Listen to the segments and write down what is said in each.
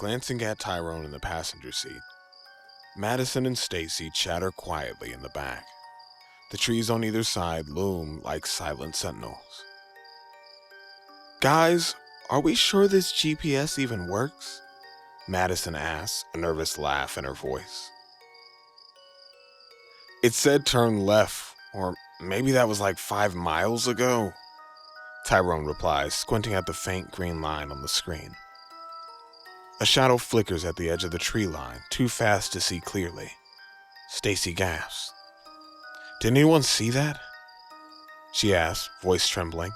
glancing at Tyrone in the passenger seat. Madison and Stacy chatter quietly in the back. The trees on either side loom like silent sentinels. Guys, are we sure this GPS even works? Madison asks, a nervous laugh in her voice. It said turn left, or maybe that was like 5 miles ago, Tyrone replies, squinting at the faint green line on the screen. A shadow flickers at the edge of the tree line, too fast to see clearly. Stacy gasps. Did anyone see that? She asks, voice trembling.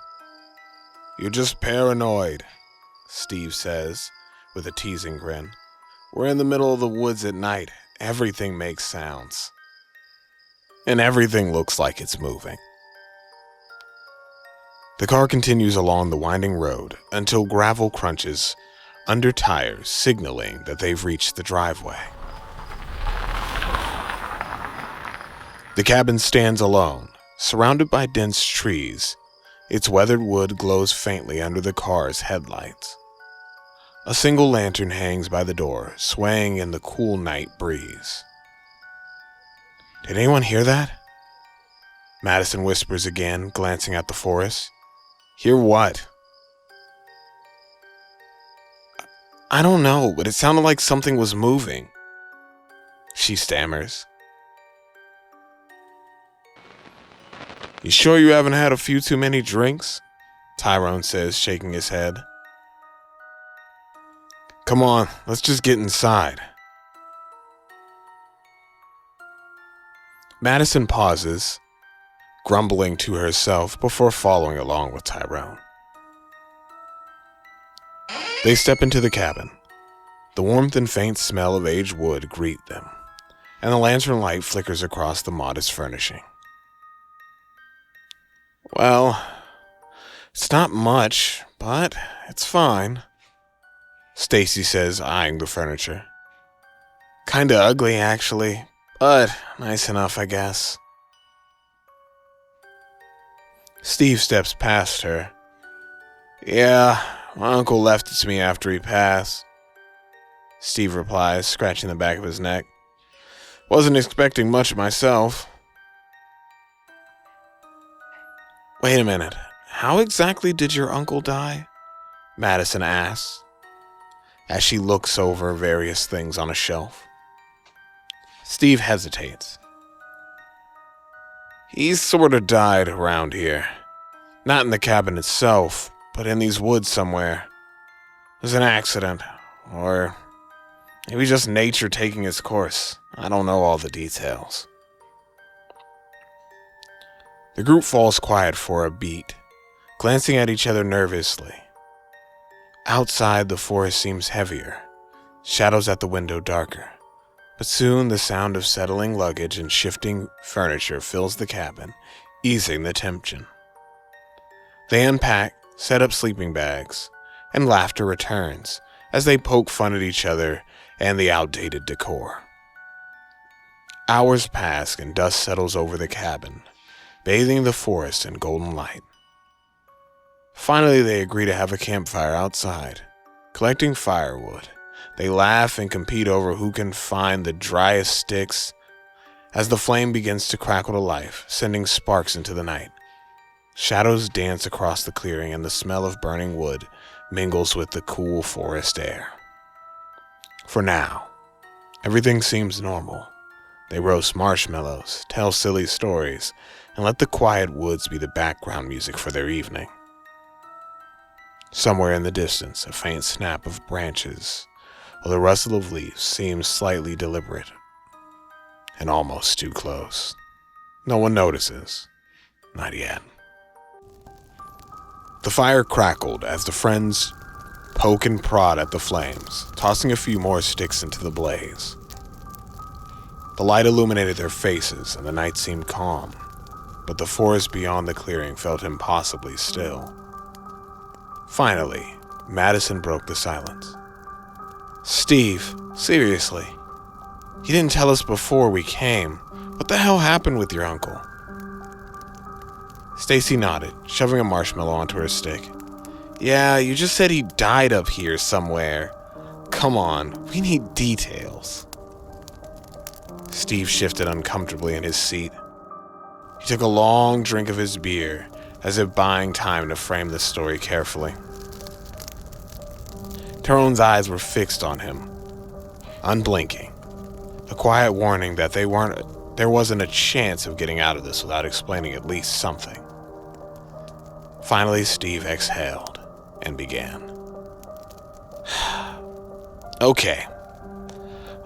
You're just paranoid, Steve says, with a teasing grin. We're in the middle of the woods at night. Everything makes sounds. And everything looks like it's moving. The car continues along the winding road until gravel crunches under tires, signaling that they've reached the driveway. The cabin stands alone, surrounded by dense trees. Its weathered wood glows faintly under the car's headlights. A single lantern hangs by the door, swaying in the cool night breeze. Did anyone hear that? Madison whispers again, glancing at the forest. Hear what? I don't know, but it sounded like something was moving, she stammers. You sure you haven't had a few too many drinks? Tyrone says, shaking his head. Come on, let's just get inside. Madison pauses, grumbling to herself before following along with Tyrone. They step into the cabin. The warmth and faint smell of aged wood greet them, and the lantern light flickers across the modest furnishing. Well, it's not much, but it's fine, Stacy says, eyeing the furniture. Kinda ugly, actually, but nice enough, I guess. Steve steps past her. Yeah, my uncle left it to me after he passed, Steve replies, scratching the back of his neck. Wasn't expecting much myself. Wait a minute, how exactly did your uncle die? Madison asks, as she looks over various things on a shelf. Steve hesitates. He's sort of died around here. Not in the cabin itself, but in these woods somewhere. It was an accident, or maybe just nature taking its course. I don't know all the details. The group falls quiet for a beat, glancing at each other nervously. Outside, the forest seems heavier, shadows at the window darker, but soon the sound of settling luggage and shifting furniture fills the cabin, easing the tension. They unpack, set up sleeping bags, and laughter returns as they poke fun at each other and the outdated decor. Hours pass and dust settles over the cabin, bathing the forest in golden light. Finally, they agree to have a campfire outside. Collecting firewood, they laugh and compete over who can find the driest sticks as the flame begins to crackle to life, sending sparks into the night. Shadows dance across the clearing and the smell of burning wood mingles with the cool forest air. For now, everything seems normal. They roast marshmallows, tell silly stories, and let the quiet woods be the background music for their evening. Somewhere in the distance, a faint snap of branches or the rustle of leaves seems slightly deliberate and almost too close. No one notices. Not yet. The fire crackled as the friends poke and prod at the flames, tossing a few more sticks into the blaze. The light illuminated their faces and the night seemed calm, but the forest beyond the clearing felt impossibly still. Finally, Madison broke the silence. Steve, seriously, you didn't tell us before we came. What the hell happened with your uncle? Stacy nodded, shoving a marshmallow onto her stick. Yeah, you just said he died up here somewhere. Come on, we need details. Steve shifted uncomfortably in his seat. He took a long drink of his beer, as if buying time to frame the story carefully. Tyrone's eyes were fixed on him, unblinking, a quiet warning that there wasn't a chance of getting out of this without explaining at least something. Finally, Steve exhaled and began. Okay.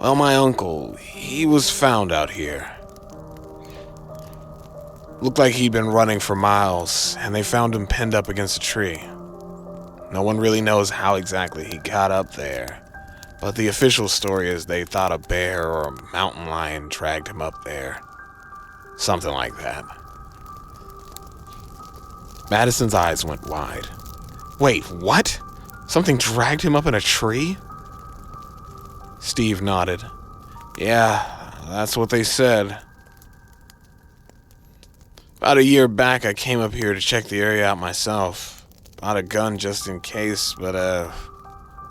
Well, my uncle, he was found out here. Looked like he'd been running for miles, and they found him pinned up against a tree. No one really knows how exactly he got up there, but the official story is they thought a bear or a mountain lion dragged him up there. Something like that. Madison's eyes went wide. Wait, what? Something dragged him up in a tree? Steve nodded. Yeah, that's what they said. About a year back, I came up here to check the area out myself. Bought a gun just in case, but,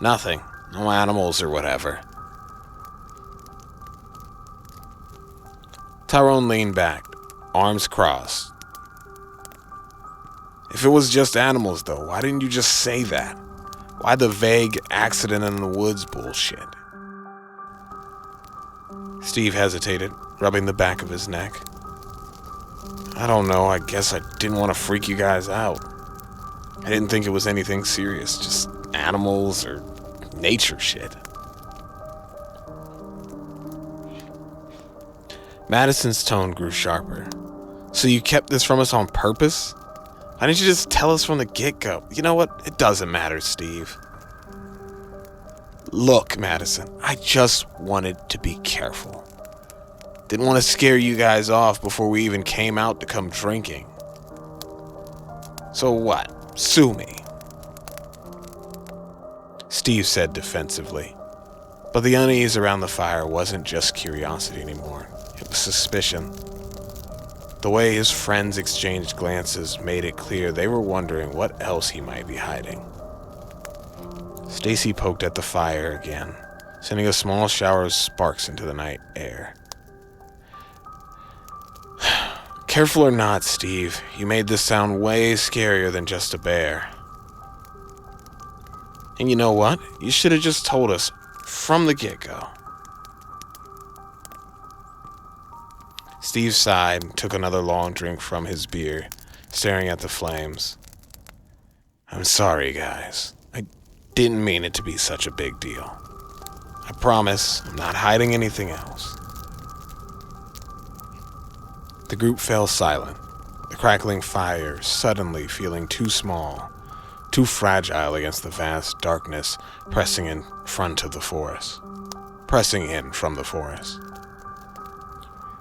nothing. No animals or whatever. Tyrone leaned back, arms crossed. If it was just animals, though, why didn't you just say that? Why the vague accident in the woods bullshit? Steve hesitated, rubbing the back of his neck. I don't know, I guess I didn't want to freak you guys out. I didn't think it was anything serious, just animals or nature shit. Madison's tone grew sharper. So you kept this from us on purpose? Why didn't you just tell us from the get-go? You know what? It doesn't matter, Steve. Look, Madison, I just wanted to be careful. Didn't want to scare you guys off before we even came out to come drinking. So what? Sue me. Steve said defensively. But the unease around the fire wasn't just curiosity anymore. It was suspicion. The way his friends exchanged glances made it clear they were wondering what else he might be hiding. Stacy poked at the fire again, sending a small shower of sparks into the night air. Careful or not, Steve, you made this sound way scarier than just a bear. And you know what? You should have just told us from the get-go. Steve sighed and took another long drink from his beer, staring at the flames. I'm sorry, guys. I didn't mean it to be such a big deal. I promise I'm not hiding anything else. The group fell silent, the crackling fire suddenly feeling too small, too fragile against the vast darkness pressing in from the forest.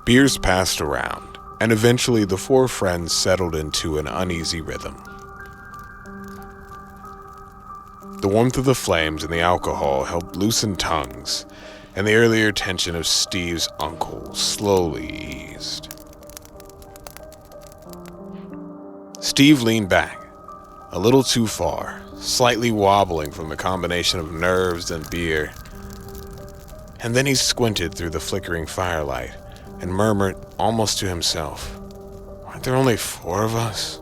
Beers passed around, and eventually the four friends settled into an uneasy rhythm. The warmth of the flames and the alcohol helped loosen tongues, and the earlier tension of Steve's uncle slowly eased. Steve leaned back, a little too far, slightly wobbling from the combination of nerves and beer. And then he squinted through the flickering firelight and murmured almost to himself, aren't there only 4 of us?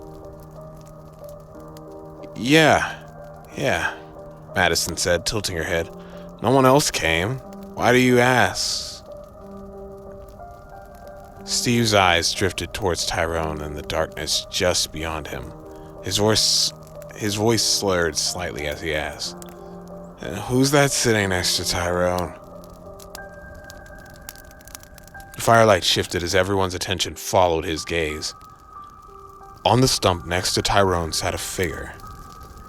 Yeah, Madison said, tilting her head. No one else came. Why do you ask? Steve's eyes drifted towards Tyrone and the darkness just beyond him. His voice slurred slightly as he asked, who's that sitting next to Tyrone? The firelight shifted as everyone's attention followed his gaze. On the stump next to Tyrone sat a figure.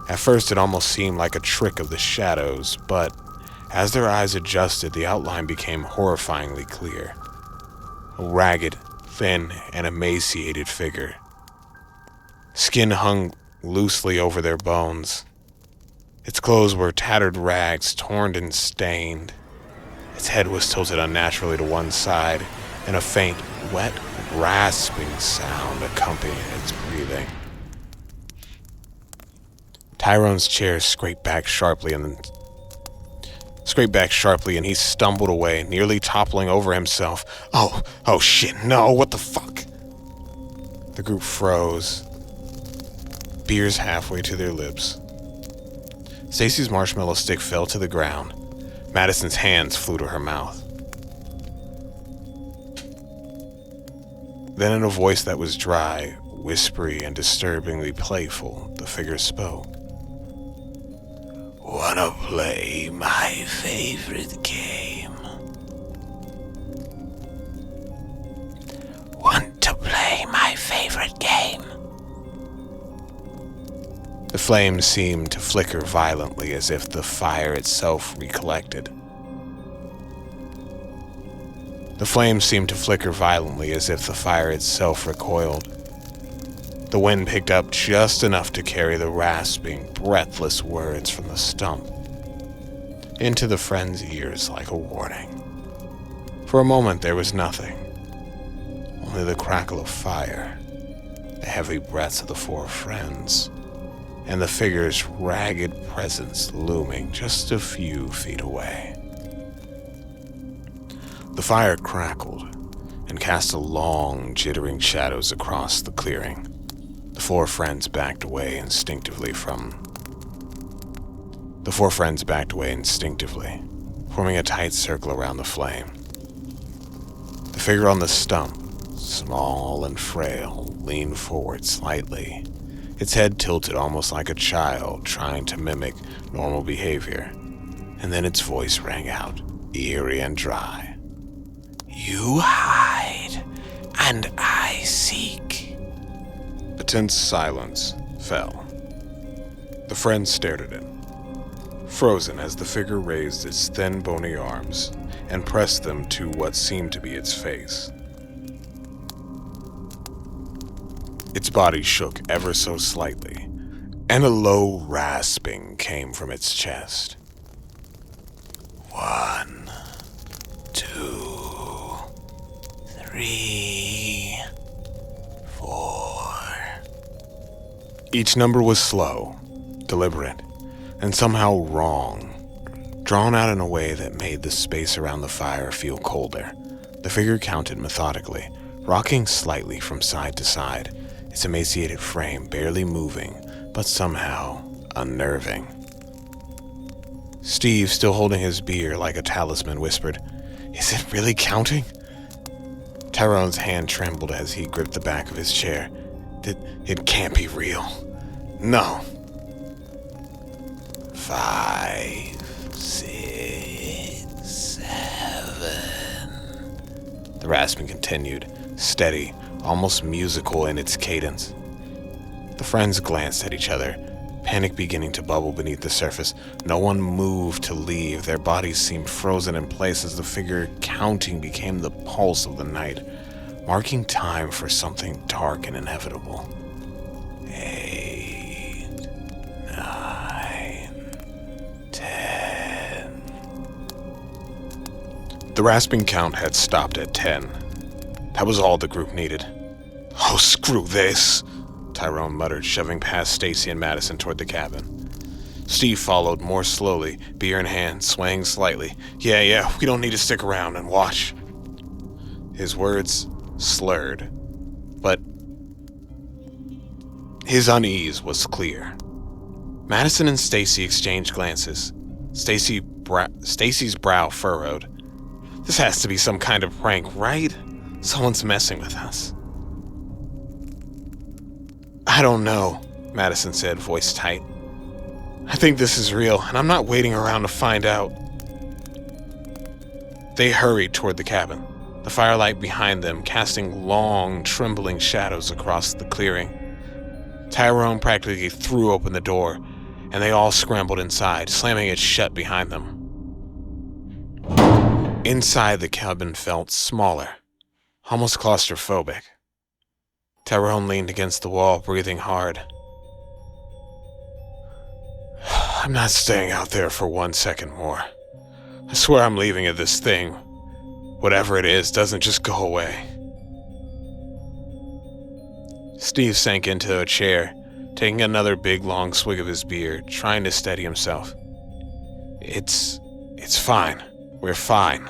At first it almost seemed like a trick of the shadows, but as their eyes adjusted, the outline became horrifyingly clear. A ragged, thin, and emaciated figure. Skin hung loosely over their bones. Its clothes were tattered rags, torn and stained. Its head was tilted unnaturally to one side, and a faint, wet, rasping sound accompanied its breathing. Tyrone's chair scraped back sharply and then scraped back sharply, and he stumbled away, nearly toppling over himself. Oh shit, no, what the fuck? The group froze, beers halfway to their lips. Stacy's marshmallow stick fell to the ground. Madison's hands flew to her mouth. Then in a voice that was dry, whispery, and disturbingly playful, the figure spoke. "Wanna play my favorite game? Want to play my favorite game?" The flames seemed to flicker violently as if the fire itself recollected. The flames seemed to flicker violently as if the fire itself recoiled. The wind picked up just enough to carry the rasping, breathless words from the stump into the friend's ears like a warning. For a moment there was nothing, only the crackle of fire, the heavy breaths of the four friends, and the figure's ragged presence looming just a few feet away. The fire crackled and cast long, jittering shadows across the clearing. The four friends backed away instinctively, forming a tight circle around the flame. The figure on the stump, small and frail, leaned forward slightly, its head tilted almost like a child trying to mimic normal behavior, and then its voice rang out, eerie and dry. "You hide, and I seek." A tense silence fell. The friends stared at it, frozen as the figure raised its thin, bony arms and pressed them to what seemed to be its face. Its body shook ever so slightly, and a low rasping came from its chest. 1, 2, 3, 4. Each number was slow, deliberate, and somehow wrong, drawn out in a way that made the space around the fire feel colder. The figure counted methodically, rocking slightly from side to side, its emaciated frame barely moving, but somehow unnerving. Steve, still holding his beer like a talisman, whispered, "Is it really counting?" Tyrone's hand trembled as he gripped the back of his chair. It can't be real. No. 5, 6, 7. The rasping continued, steady, almost musical in its cadence. The friends glanced at each other, panic beginning to bubble beneath the surface. No one moved to leave. Their bodies seemed frozen in place as the figure counting became the pulse of the night, marking time for something dark and inevitable. 8, 9, 10. The rasping count had stopped at 10. That was all the group needed. "Oh, screw this," Tyrone muttered, shoving past Stacy and Madison toward the cabin. Steve followed more slowly, beer in hand, swaying slightly. Yeah, we don't need to stick around and watch." His words slurred, but his unease was clear. Madison and Stacy exchanged glances. Stacy's brow furrowed. "This has to be some kind of prank, right? Someone's messing with us." "I don't know," Madison said, voice tight. "I think this is real, and I'm not waiting around to find out." They hurried toward the cabin, the firelight behind them casting long, trembling shadows across the clearing. Tyrone practically threw open the door, and they all scrambled inside, slamming it shut behind them. Inside, the cabin felt smaller, almost claustrophobic. Tyrone leaned against the wall, breathing hard. "I'm not staying out there for 1 second more. I swear I'm leaving if this thing, whatever it is, doesn't just go away." Steve sank into a chair, taking another big long swig of his beer, trying to steady himself. It's It's fine. We're fine.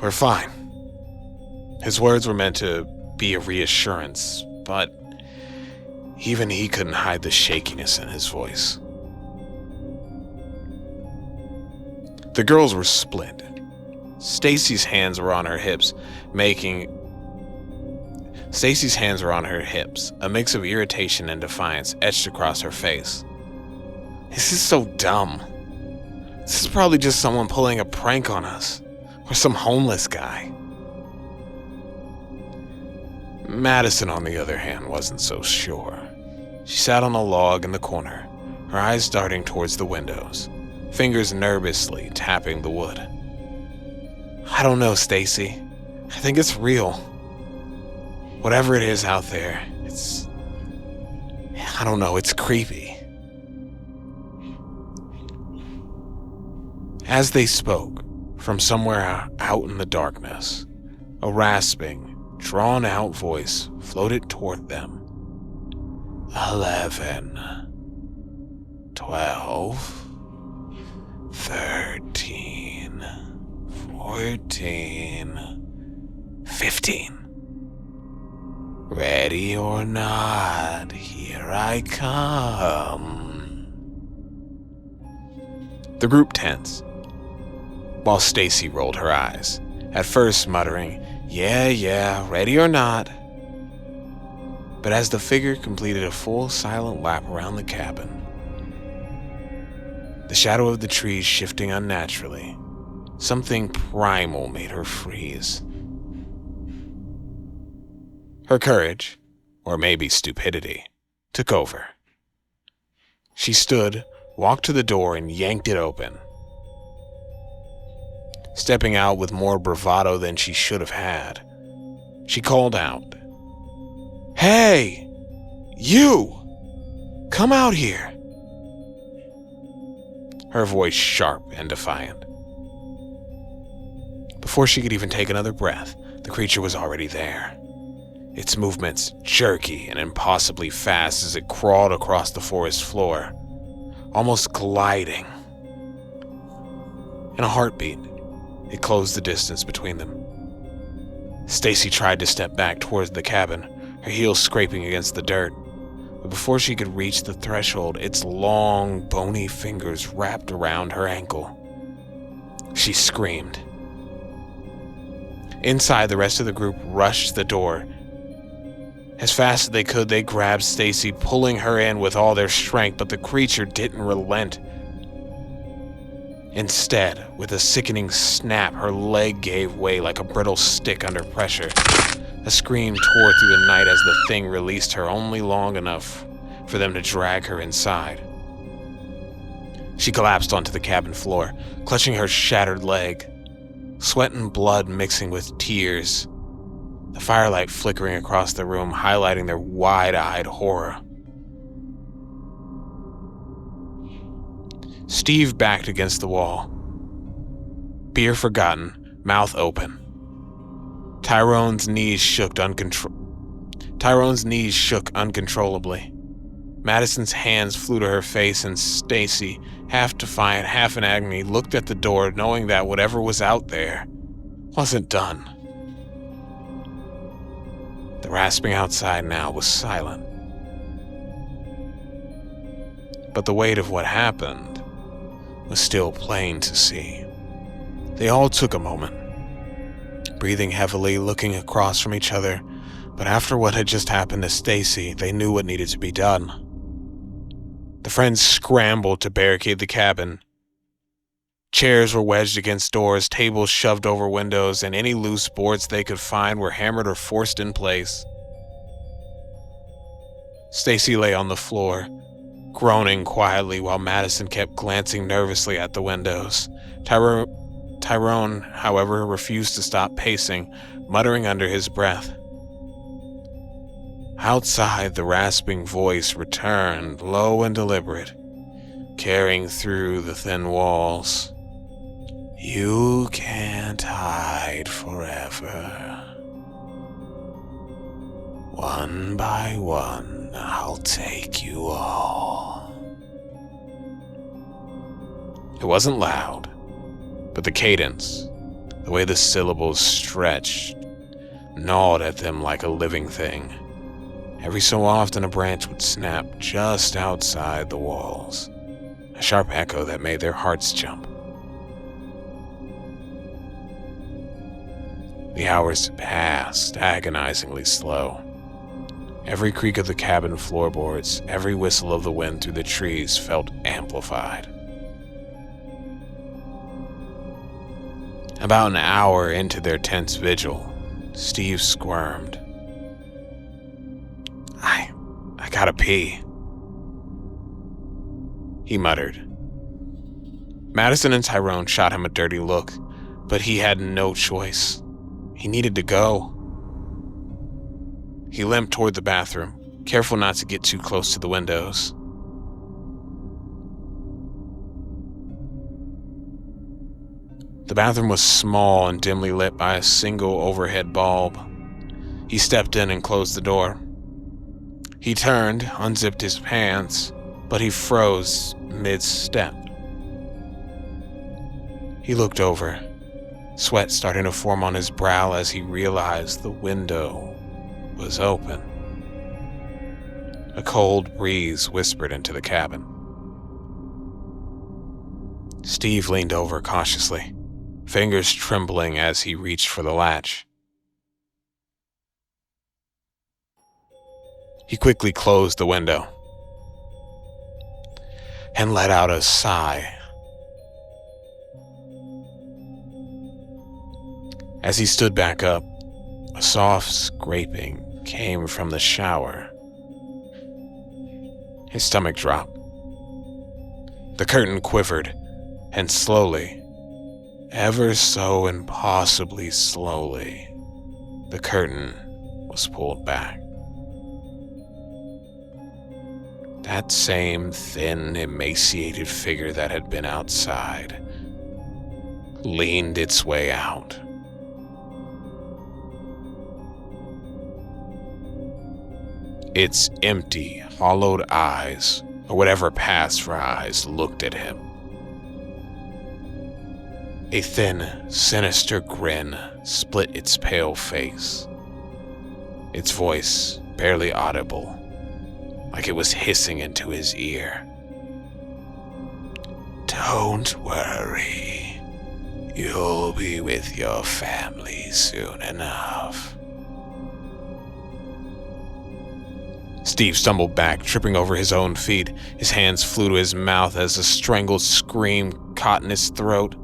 We're fine." His words were meant to be a reassurance, but even he couldn't hide the shakiness in his voice. The girls were split. Stacy's hands were on her hips, a mix of irritation and defiance etched across her face. "This is so dumb. This is probably just someone pulling a prank on us, or some homeless guy." Madison, on the other hand, wasn't so sure. She sat on a log in the corner, her eyes darting towards the windows, fingers nervously tapping the wood. "I don't know, Stacy. I think it's real. Whatever it is out there, I don't know, it's creepy." As they spoke, from somewhere out in the darkness, a rasping, drawn-out voice floated toward them. 11, 12, 13, 14, 15. Ready or not, here I come. The group tensed, while Stacy rolled her eyes, at first muttering, yeah, ready or not. But as the figure completed a full silent lap around the cabin, the shadow of the trees shifting unnaturally, something primal made her freeze. Her courage, or maybe stupidity, took over. She stood, walked to the door, and yanked it open, stepping out with more bravado than she should have had. She called out, "Hey, you! Come out here!" Her voice sharp and defiant. Before she could even take another breath, the creature was already there. Its movements jerky and impossibly fast as it crawled across the forest floor, almost gliding. In a heartbeat, it closed the distance between them. Stacy tried to step back towards the cabin, her heels scraping against the dirt. But before she could reach the threshold, its long, bony fingers wrapped around her ankle. She screamed. Inside, the rest of the group rushed to the door. As fast as they could, they grabbed Stacy, pulling her in with all their strength, but the creature didn't relent. Instead, with a sickening snap, her leg gave way like a brittle stick under pressure. A scream tore through the night as the thing released her only long enough for them to drag her inside. She collapsed onto the cabin floor, clutching her shattered leg, sweat and blood mixing with tears, the firelight flickering across the room, highlighting their wide-eyed horror. Steve backed against the wall, beer forgotten, mouth open. Tyrone's knees shook uncontrollably. Madison's hands flew to her face, and Stacy, half defiant, half in agony, looked at the door, knowing that whatever was out there wasn't done. The rasping outside now was silent. But the weight of what happened was still plain to see. They all took a moment, breathing heavily, looking across from each other, but after what had just happened to Stacy, they knew what needed to be done. The friends scrambled to barricade the cabin. Chairs were wedged against doors, tables shoved over windows, and any loose boards they could find were hammered or forced in place. Stacy lay on the floor, groaning quietly while Madison kept glancing nervously at the windows. Tyrone, however, refused to stop pacing, muttering under his breath. Outside, the rasping voice returned, low and deliberate, carrying through the thin walls. "You can't hide forever. One by one, I'll take you all. It wasn't loud, but the cadence, the way the syllables stretched, gnawed at them like a living thing. Every so often a branch would snap just outside the walls, a sharp echo that made their hearts jump. The hours passed agonizingly slow. Every creak of the cabin floorboards, every whistle of the wind through the trees felt amplified. About an hour into their tense vigil, Steve squirmed. I gotta pee, he muttered. Madison and Tyrone shot him a dirty look, but he had no choice. He needed to go. He limped toward the bathroom, careful not to get too close to the windows. The bathroom was small and dimly lit by a single overhead bulb. He stepped in and closed the door. He turned, unzipped his pants, but he froze mid-step. He looked over, sweat starting to form on his brow as he realized the window was open. A cold breeze whispered into the cabin. Steve leaned over cautiously, fingers trembling as he reached for the latch. He quickly closed the window and let out a sigh. As he stood back up, a soft scraping came from the shower. His stomach dropped. The curtain quivered, and slowly, ever so impossibly slowly, the curtain was pulled back. That same thin, emaciated figure that had been outside leaned its way out. Its empty, hollowed eyes, or whatever passed for eyes, looked at him. A thin, sinister grin split its pale face. Its voice barely audible, like it was hissing into his ear. "Don't worry. You'll be with your family soon enough." Steve stumbled back, tripping over his own feet. His hands flew to his mouth as a strangled scream caught in his throat.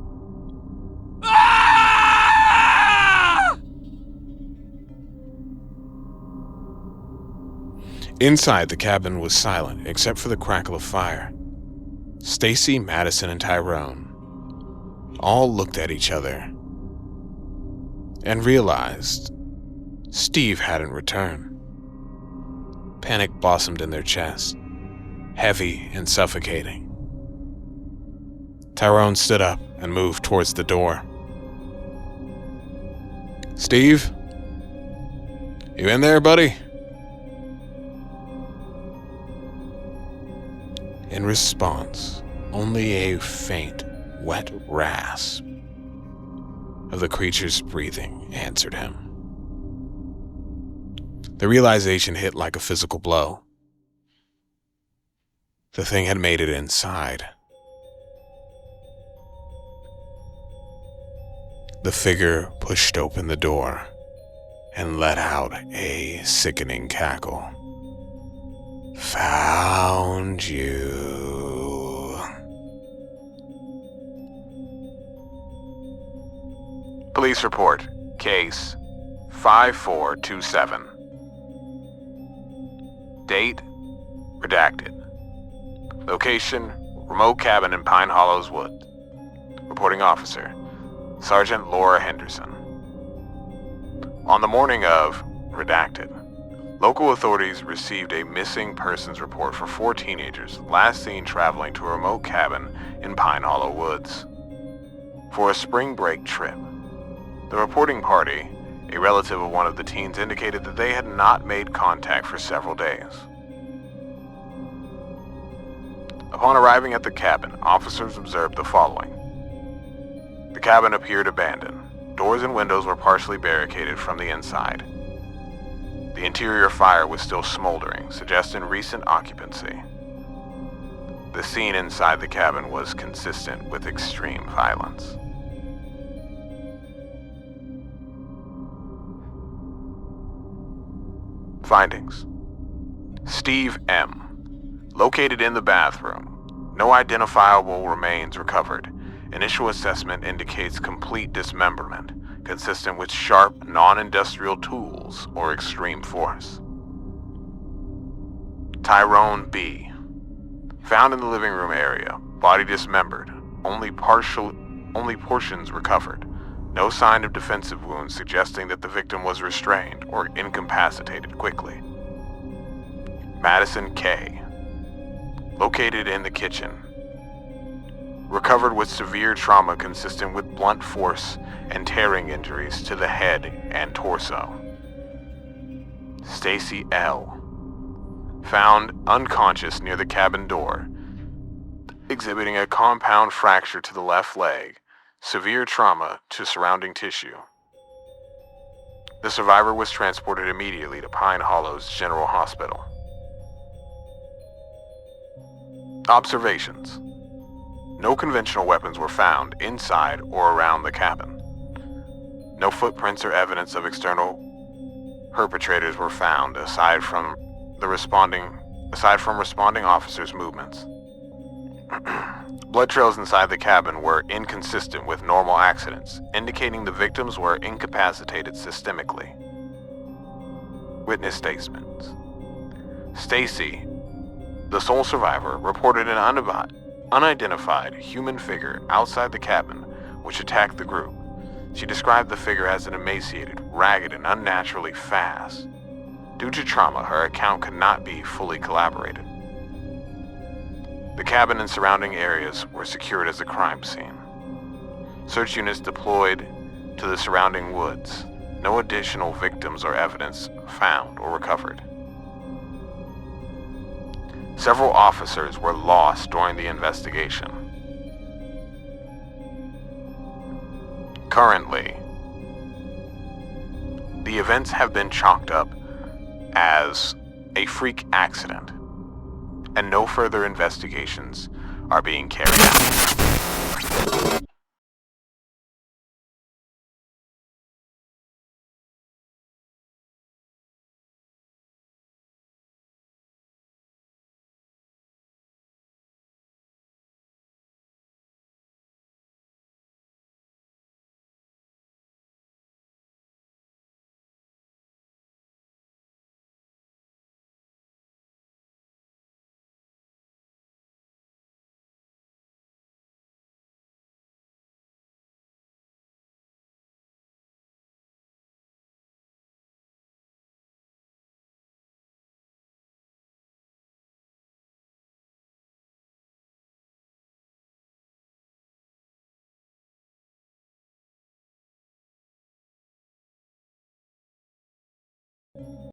Inside, the cabin was silent, except for the crackle of fire. Stacy, Madison, and Tyrone all looked at each other and realized Steve hadn't returned. Panic blossomed in their chests, heavy and suffocating. Tyrone stood up and moved towards the door. "Steve? You in there, buddy?" In response, only a faint, wet rasp of the creature's breathing answered him. The realization hit like a physical blow. The thing had made it inside. The figure pushed open the door and let out a sickening cackle. "Found you." Police report, case 5427. Date, redacted. Location, remote cabin in Pine Hollows Wood. Reporting officer, Sergeant Laura Henderson. On the morning of redacted, local authorities received a missing persons report for 4 teenagers last seen traveling to a remote cabin in Pine Hollow Woods for a spring break trip. The reporting party, a relative of one of the teens, indicated that they had not made contact for several days. Upon arriving at the cabin, officers observed the following. The cabin appeared abandoned. Doors and windows were partially barricaded from the inside. The interior fire was still smoldering, suggesting recent occupancy. The scene inside the cabin was consistent with extreme violence. Findings. Steve M. Located in the bathroom. No identifiable remains recovered. Initial assessment indicates complete dismemberment, consistent with sharp, non-industrial tools or extreme force. Tyrone B. Found in the living room area, body dismembered, only portions recovered. No sign of defensive wounds suggesting that the victim was restrained or incapacitated quickly. Madison K. Located in the kitchen. Recovered with severe trauma consistent with blunt force and tearing injuries to the head and torso. Stacy L. Found unconscious near the cabin door, exhibiting a compound fracture to the left leg, severe trauma to surrounding tissue. The survivor was transported immediately to Pine Hollows General Hospital. Observations. No conventional weapons were found inside or around the cabin. No footprints or evidence of external perpetrators were found aside from responding officers' movements. Blood trails inside the cabin were inconsistent with normal accidents, indicating the victims were incapacitated systemically. Witness statements. Stacy, the sole survivor, reported an unidentified human figure outside the cabin which attacked the group. She described the figure as an emaciated, ragged, and unnaturally fast. Due to trauma, her account could not be fully corroborated. The cabin and surrounding areas were secured as a crime scene. Search units deployed to the surrounding woods. No additional victims or evidence found or recovered. Several officers were lost during the investigation. Currently, the events have been chalked up as a freak accident, and no further investigations are being carried out.